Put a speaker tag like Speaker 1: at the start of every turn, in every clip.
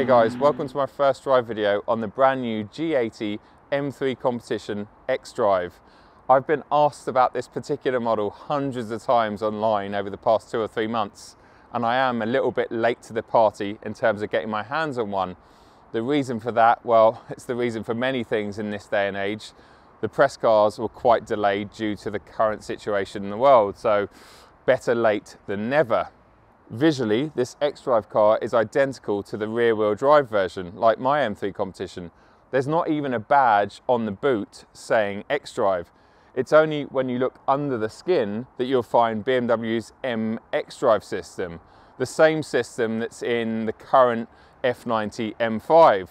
Speaker 1: Hey guys, welcome to my first drive video on the brand new G80 M3 Competition xDrive. I've been asked about this particular model hundreds of times online over the past 2 or 3 months, and I am a little bit late to the party in terms of getting my hands on one. The reason for that, well, it's the reason for many things in this day and age. The press cars were quite delayed due to the current situation in the world, so better late than never. Visually, this xDrive car is identical to the rear-wheel drive version, like my M3 Competition. There's not even a badge on the boot saying xDrive. It's only when you look under the skin that you'll find BMW's M xDrive system, the same system that's in the current F90 M5.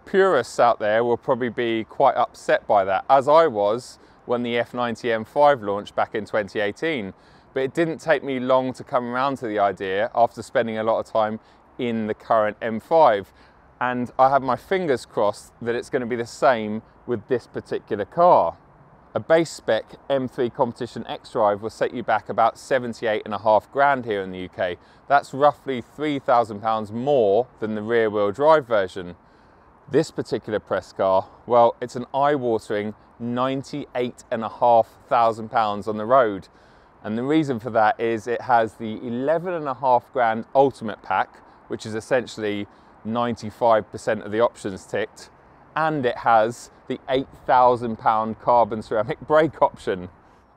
Speaker 1: Purists out there will probably be quite upset by that, as I was when the F90 M5 launched back in 2018. But it didn't take me long to come around to the idea after spending a lot of time in the current M5. And I have my fingers crossed that it's going to be the same with this particular car. A base spec M3 Competition xDrive will set you back about 78.5 grand here in the UK. That's roughly £3,000 more than the rear-wheel drive version. This particular press car, well, it's an eye-watering £98,500 on the road. And the reason for that is it has the 11.5 grand ultimate pack, which is essentially 95% of the options ticked, and it has the £8,000 carbon ceramic brake option.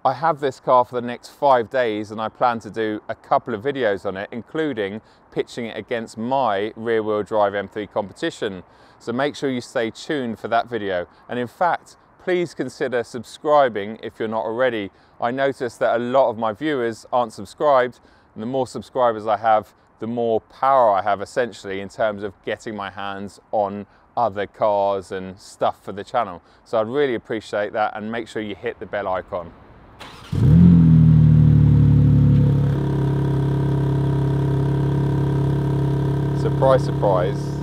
Speaker 1: I have this car for the next 5 days and I plan to do a couple of videos on it, including pitching it against my rear-wheel drive M3 Competition. So make sure you stay tuned for that video. And in fact, please consider subscribing if you're not already. I noticed that a lot of my viewers aren't subscribed, and the more subscribers I have, the more power I have essentially in terms of getting my hands on other cars and stuff for the channel. So I'd really appreciate that, and make sure you hit the bell icon. Surprise, surprise.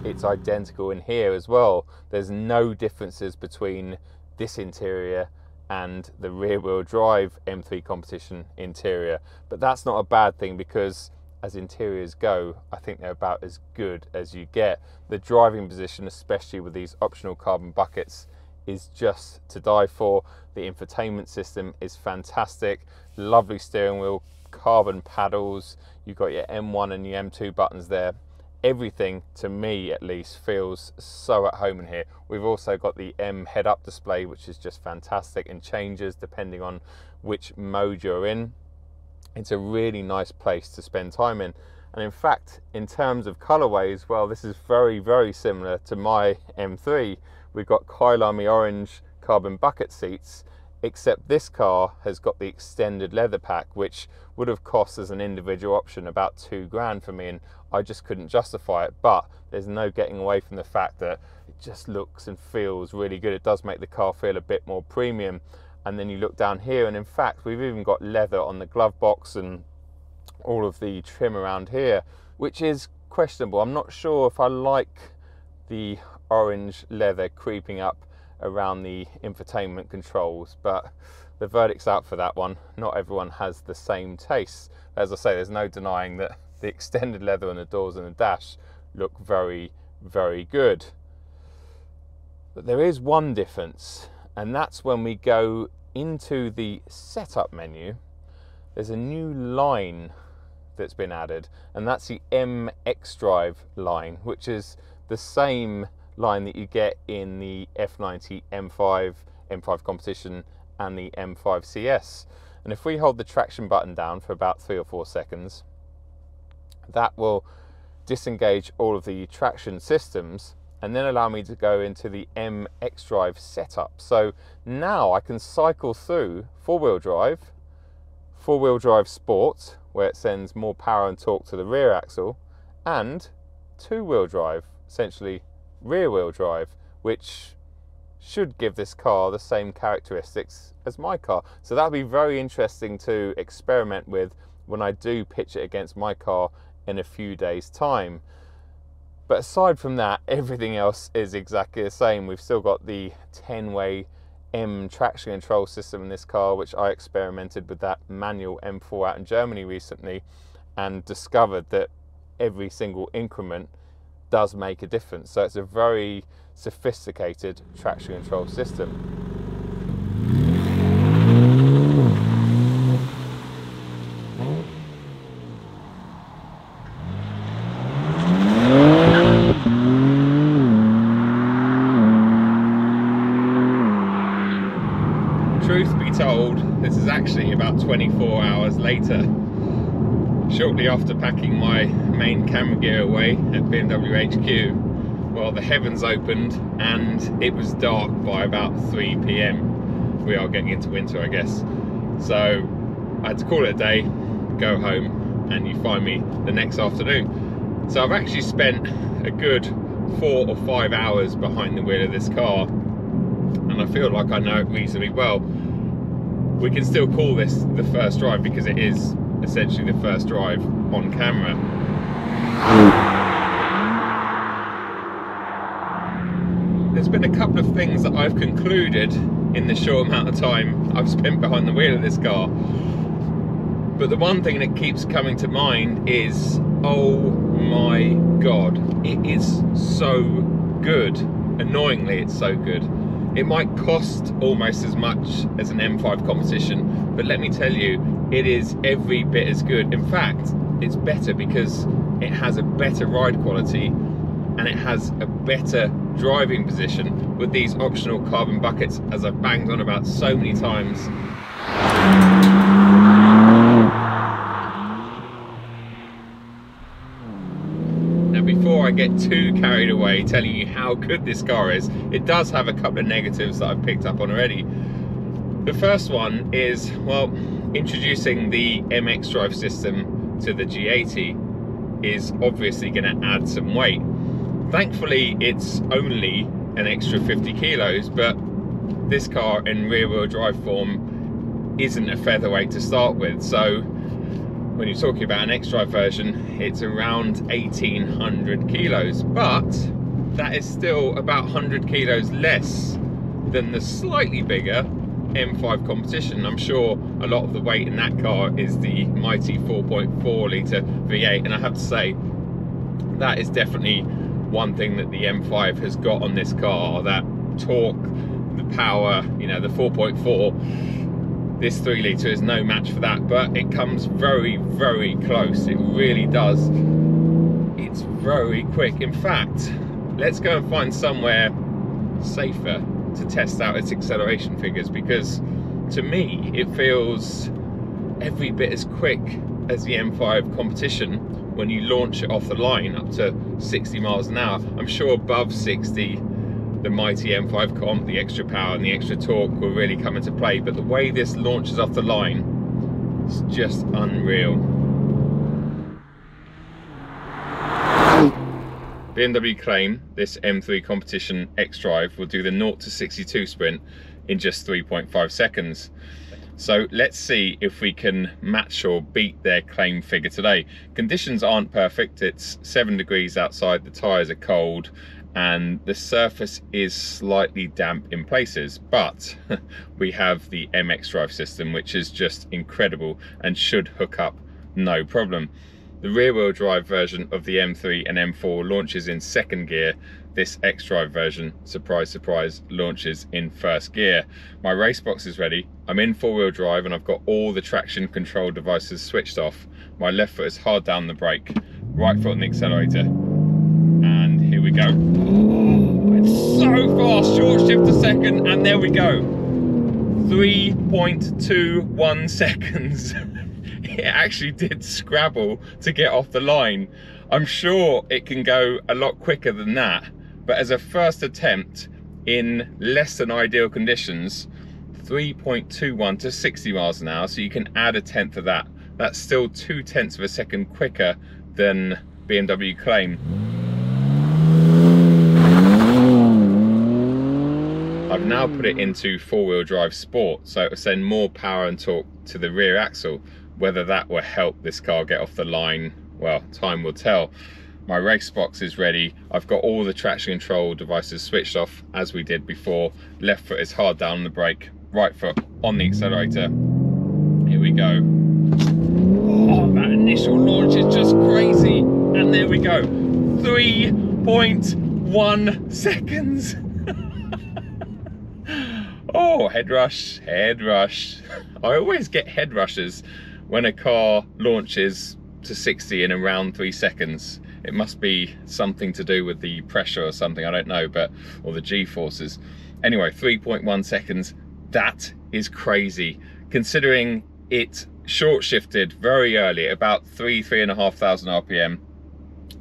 Speaker 1: It's identical in here as well. There's no differences between this interior and the rear-wheel drive M3 Competition interior. But that's not a bad thing, because as interiors go, I think they're about as good as you get. The driving position, especially with these optional carbon buckets, is just to die for. The infotainment system is fantastic. Lovely steering wheel, carbon paddles. You've got your M1 and your M2 buttons there. Everything, to me at least, feels so at home in here. We've also got the M head-up display, which is just fantastic and changes depending on which mode you're in. It's a really nice place to spend time in. And in fact, in terms of colorways, well, this is very, very similar to my M3. We've got Kylarmy orange carbon bucket seats, except this car has got the extended leather pack, which would have cost as an individual option about 2 grand for me, and I just couldn't justify it. But there's no getting away from the fact that it just looks and feels really good. It does make the car feel a bit more premium. And then you look down here, and in fact we've even got leather on the glove box and all of the trim around here, which is questionable. I'm not sure if I like the orange leather creeping up around the infotainment controls, but the verdict's out for that one. Not everyone has the same taste. As I say, there's no denying that the extended leather on the doors and the dash look very, very good. But there is one difference, and that's when we go into the setup menu. There's a new line that's been added, and that's the M xDrive line, which is the same line that you get in the F90 M5 Competition and the M5 CS. And if we hold the traction button down for about 3 or 4 seconds, that will disengage all of the traction systems and then allow me to go into the M xDrive setup. So now I can cycle through four-wheel drive sport, where it sends more power and torque to the rear axle, and two-wheel drive, essentially rear-wheel drive, which should give this car the same characteristics as my car. So that'll be very interesting to experiment with when I do pitch it against my car in a few days' time. But aside from that, everything else is exactly the same. We've still got the 10-way M traction control system in this car, which I experimented with that manual M4 out in Germany recently and discovered that every single increment does make a difference. So it's a very sophisticated traction control system. Truth be told, this is actually about 24 hours later. Shortly after packing my main camera gear away at BMW HQ, well, the heavens opened and it was dark by about 3 PM. We are getting into winter, I guess. So I had to call it a day, go home, and you find me the next afternoon. So I've actually spent a good 4 or 5 hours behind the wheel of this car, and I feel like I know it reasonably well. We can still call this the first drive because it is essentially the first drive on camera. There's been a couple of things that I've concluded in the short amount of time I've spent behind the wheel of this car. But the one thing that keeps coming to mind is, oh my God, it is so good. Annoyingly, it's so good. It might cost almost as much as an M5 competition, but let me tell you, it is every bit as good. In fact, it's better because it has a better ride quality and it has a better driving position with these optional carbon buckets, as I've banged on about so many times. Now, before I get too carried away telling you how good this car is, it does have a couple of negatives that I've picked up on already. The first one is, well, introducing the xDrive system to the G80 is obviously going to add some weight. Thankfully, it's only an extra 50 kilos, but this car in rear-wheel drive form isn't a featherweight to start with. So when you're talking about an xDrive version, it's around 1800 kilos, but that is still about 100 kilos less than the slightly bigger M5 competition. I'm sure a lot of the weight in that car is the mighty 4.4 litre V8, and I have to say that is definitely one thing that the M5 has got on this car, that torque, the power, you know, the 4.4. This 3 litre is no match for that, but it comes very, very close. It really does. It's very quick. In fact, let's go and find somewhere safer to test out its acceleration figures, because to me it feels every bit as quick as the M5 competition when you launch it off the line up to 60 miles an hour. I'm sure above 60 the mighty M5 comp, the extra power and the extra torque will really come into play, but the way this launches off the line is just unreal. BMW claim this M3 competition xDrive will do the 0 to 62 sprint in just 3.5 seconds. So let's see if we can match or beat their claim figure today. Conditions aren't perfect. It's 7 degrees outside, the tyres are cold, and the surface is slightly damp in places, but we have the xDrive system, which is just incredible and should hook up no problem. The rear-wheel drive version of the M3 and M4 launches in 2nd gear. This xDrive version, surprise, surprise, launches in 1st gear. My race box is ready. I'm in 4-wheel drive and I've got all the traction control devices switched off. My left foot is hard down the brake, right foot on the accelerator. And here we go. Oh, it's so fast, short shift to second, and there we go. 3.21 seconds. It actually did scrabble to get off the line. I'm sure it can go a lot quicker than that, but as a first attempt in less than ideal conditions, 3.21 to 60 miles an hour, so you can add a tenth of that. That's still 0.2 of a second quicker than BMW claim. I've now put it into 4-wheel drive sport, so it will send more power and torque to the rear axle. Whether that will help this car get off the line, well, time will tell. My race box is ready. I've got all the traction control devices switched off as we did before. Left foot is hard down on the brake, right foot on the accelerator. Here we go. Oh, that initial launch is just crazy. And there we go. 3 3.1 seconds. Oh, head rush, head rush. I always get head rushes when a car launches to 60 in around 3 seconds. It must be something to do with the pressure or something, I don't know, but, or the G-forces. Anyway, 3.1 seconds, that is crazy. Considering it short shifted very early, about 3,500 RPM.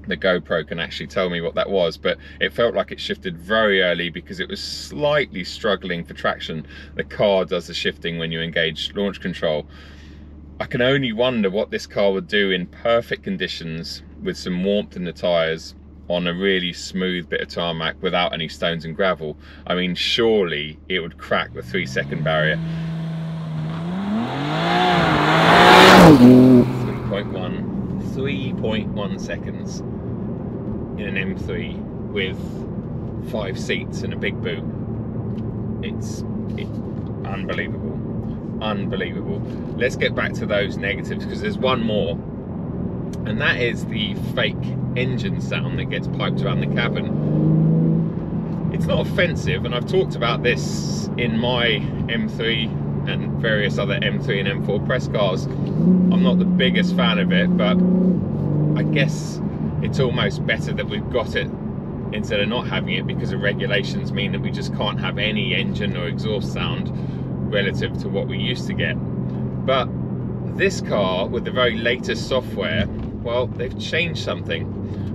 Speaker 1: The GoPro can actually tell me what that was, but it felt like it shifted very early because it was slightly struggling for traction. The car does the shifting when you engage launch control. I can only wonder what this car would do in perfect conditions with some warmth in the tyres on a really smooth bit of tarmac without any stones and gravel. I mean, surely it would crack the 3-second barrier. 3.1 seconds in an M3 with 5 seats and a big boot. It's unbelievable, unbelievable. Let's get back to those negatives, because there's one more, and that is the fake engine sound that gets piped around the cabin. It's not offensive, and I've talked about this in my M3 and various other M3 and M4 press cars. I'm not the biggest fan of it, but I guess it's almost better that we've got it instead of not having it, because the regulations mean that we just can't have any engine or exhaust sound relative to what we used to get. But this car, with the very latest software, well, they've changed something.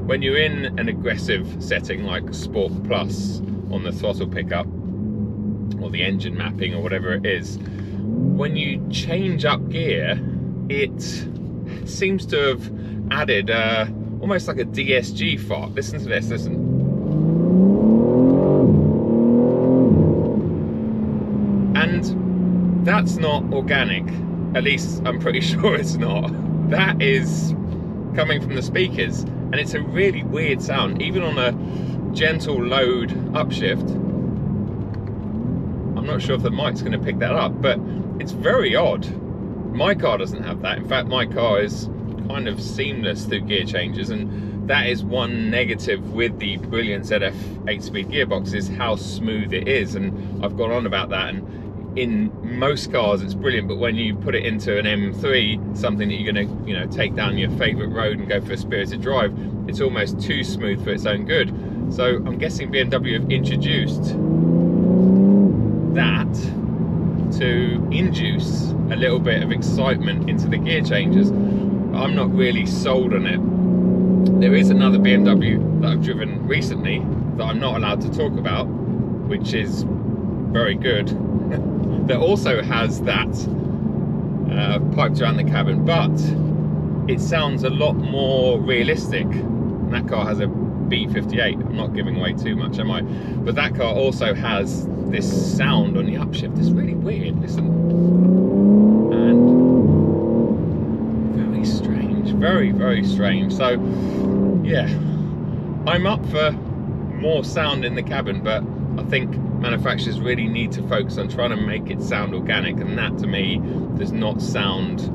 Speaker 1: When you're in an aggressive setting like Sport Plus on the throttle pickup or the engine mapping or whatever it is, when you change up gear, it seems to have added almost like a DSG fart. Listen to this, listen. And that's not organic. At least I'm pretty sure it's not. That is coming from the speakers, and it's a really weird sound. Even on a gentle load upshift, I'm not sure if the mic's going to pick that up, but it's very odd. My car doesn't have that. In fact, my car is kind of seamless through gear changes, and that is one negative with the brilliant ZF 8-speed gearbox, is how smooth it is. And I've gone on about that, and in most cars it's brilliant, but when you put it into an M3, something that you're going to, you know, take down your favorite road and go for a spirited drive, it's almost too smooth for its own good. So I'm guessing BMW have introduced that to induce a little bit of excitement into the gear changes. I'm not really sold on it. There is another BMW that I've driven recently that I'm not allowed to talk about, which is very good, that also has that piped around the cabin, but it sounds a lot more realistic. And that car has a B58. I'm not giving away too much, am I? But that car also has this sound on the upshift. It's really weird, listen. And very strange, very, very strange. So yeah, I'm up for more sound in the cabin, but I think manufacturers really need to focus on trying to make it sound organic, and that to me does not sound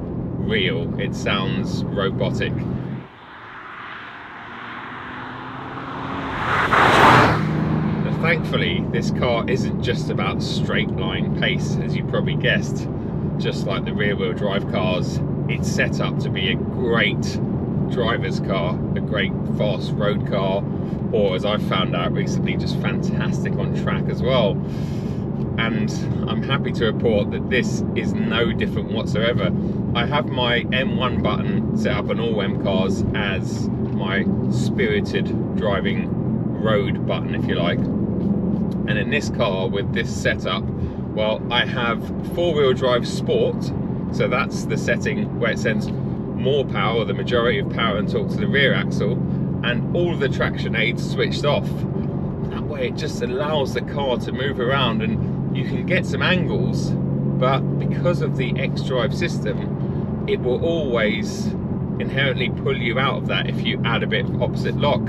Speaker 1: real. It sounds robotic. Thankfully, this car isn't just about straight line pace, as you probably guessed. Just like the rear wheel drive cars, it's set up to be a great driver's car, a great fast road car, or as I've found out recently, just fantastic on track as well. And I'm happy to report that this is no different whatsoever. I have my M1 button set up on all M cars as my spirited driving road button, if you like. And in this car with this setup, well, I have 4-wheel drive sport, so that's the setting where it sends more power, or the majority of power, and torque to the rear axle, and all of the traction aids switched off. That way it just allows the car to move around, and you can get some angles, but because of the xDrive system, it will always inherently pull you out of that if you add a bit of opposite lock.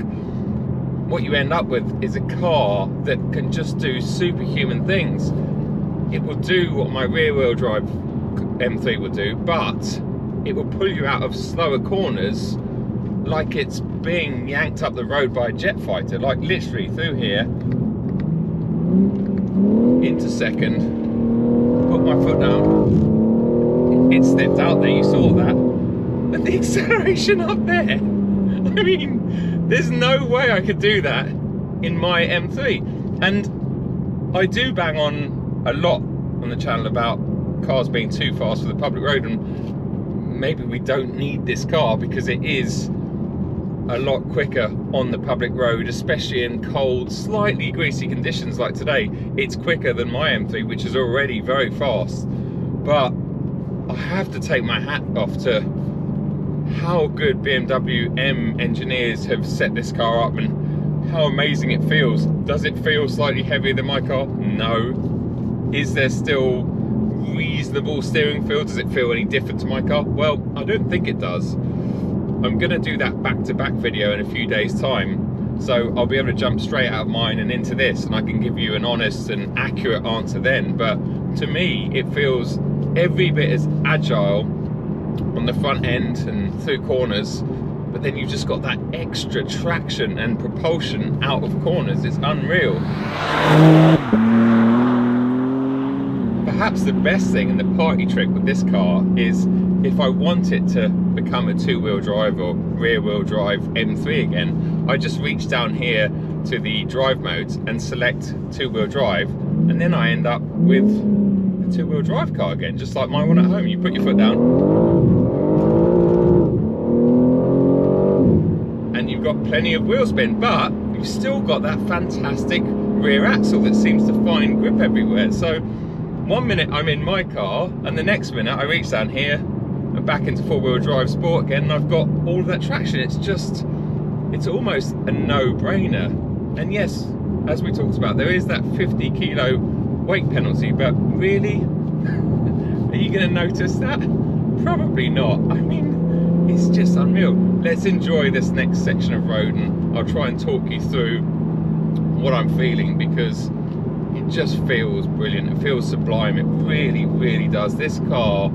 Speaker 1: What you end up with is a car that can just do superhuman things. It will do what my rear wheel drive M3 will do, but it will pull you out of slower corners like it's being yanked up the road by a jet fighter, like literally through here, into second, put my foot down, it stepped out there, you saw that, but the acceleration up there, I mean, there's no way I could do that in my M3. And I do bang on a lot on the channel about cars being too fast for the public road, and maybe we don't need this car because it is a lot quicker on the public road, especially in cold, slightly greasy conditions like today. It's quicker than my M3, which is already very fast. But I have to take my hat off to how good BMW M engineers have set this car up and how amazing it feels. Does it feel slightly heavier than my car? No. Is there still reasonable steering feel? Does it feel any different to my car? Well, I don't think it does. I'm going to do that back-to-back video in a few days' time, so I'll be able to jump straight out of mine and into this, and I can give you an honest and accurate answer then. But to me, it feels every bit as agile on the front end and through corners, but then you've just got that extra traction and propulsion out of corners. It's unreal. Perhaps the best thing and the party trick with this car is if I want it to become a two-wheel drive or rear-wheel drive M3 again, I just reach down here to the drive modes and select two-wheel drive, and then I end up with a two-wheel drive car again, just like my one at home. You put your foot down and you've got plenty of wheel spin, but you've still got that fantastic rear axle that seems to find grip everywhere. So one minute I'm in my car, and the next minute I reach down here and back into four-wheel drive sport again, and I've got all of that traction. It's almost a no-brainer. And yes, as we talked about, there is that 50 kilo weight penalty, but really, are you going to notice that? Probably not. I mean, it's just unreal. Let's enjoy this next section of road, and I'll try and talk you through what I'm feeling, because it just feels brilliant. It feels sublime. It really, really does. This car,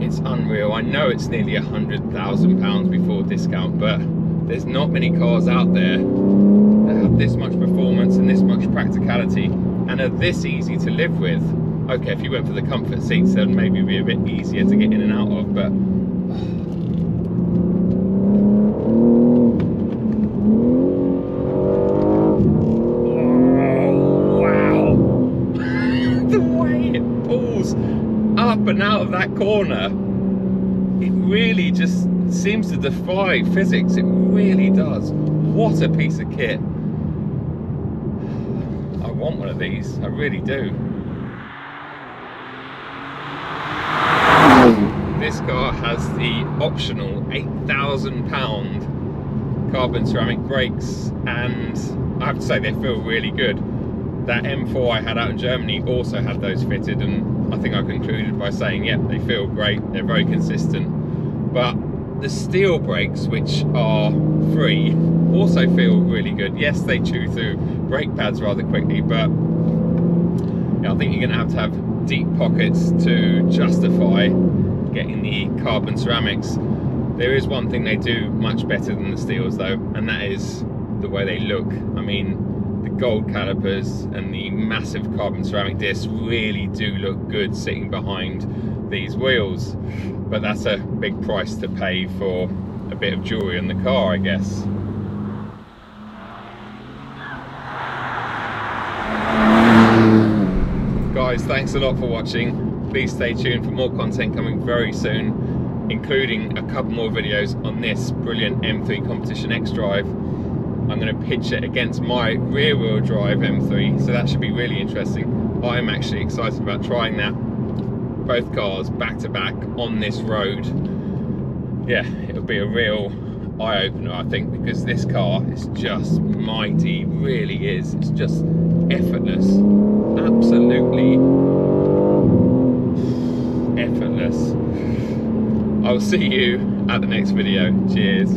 Speaker 1: it's unreal. I know it's nearly £100,000 before discount, but there's not many cars out there that have this much performance and this much practicality and are this easy to live with. Okay, if you went for the comfort seats, then maybe it'd be a bit easier to get in and out of, but up and out of that corner, it really just seems to defy physics. It really does. What a piece of kit. I want one of these, I really do. This car has the optional £8,000 carbon ceramic brakes, and I have to say they feel really good. That M4 I had out in Germany also had those fitted, and I think I concluded by saying, yep, they feel great, they're very consistent. But the steel brakes, which are free, also feel really good. Yes, they chew through brake pads rather quickly, but I think you're going to have deep pockets to justify getting the carbon ceramics. There is one thing they do much better than the steels though, and that is the way they look. I mean, the gold calipers and the massive carbon ceramic discs really do look good sitting behind these wheels, but that's a big price to pay for a bit of jewelry in the car, I guess. Guys, thanks a lot for watching. Please stay tuned for more content coming very soon, including a couple more videos on this brilliant M3 Competition xDrive. I'm going to pitch it against my rear-wheel drive M3, so that should be really interesting. I'm actually excited about trying that, both cars back to back on this road. Yeah, it'll be a real eye-opener, I think, because this car is just mighty, it really is. It's just effortless, absolutely effortless. I'll see you at the next video. Cheers.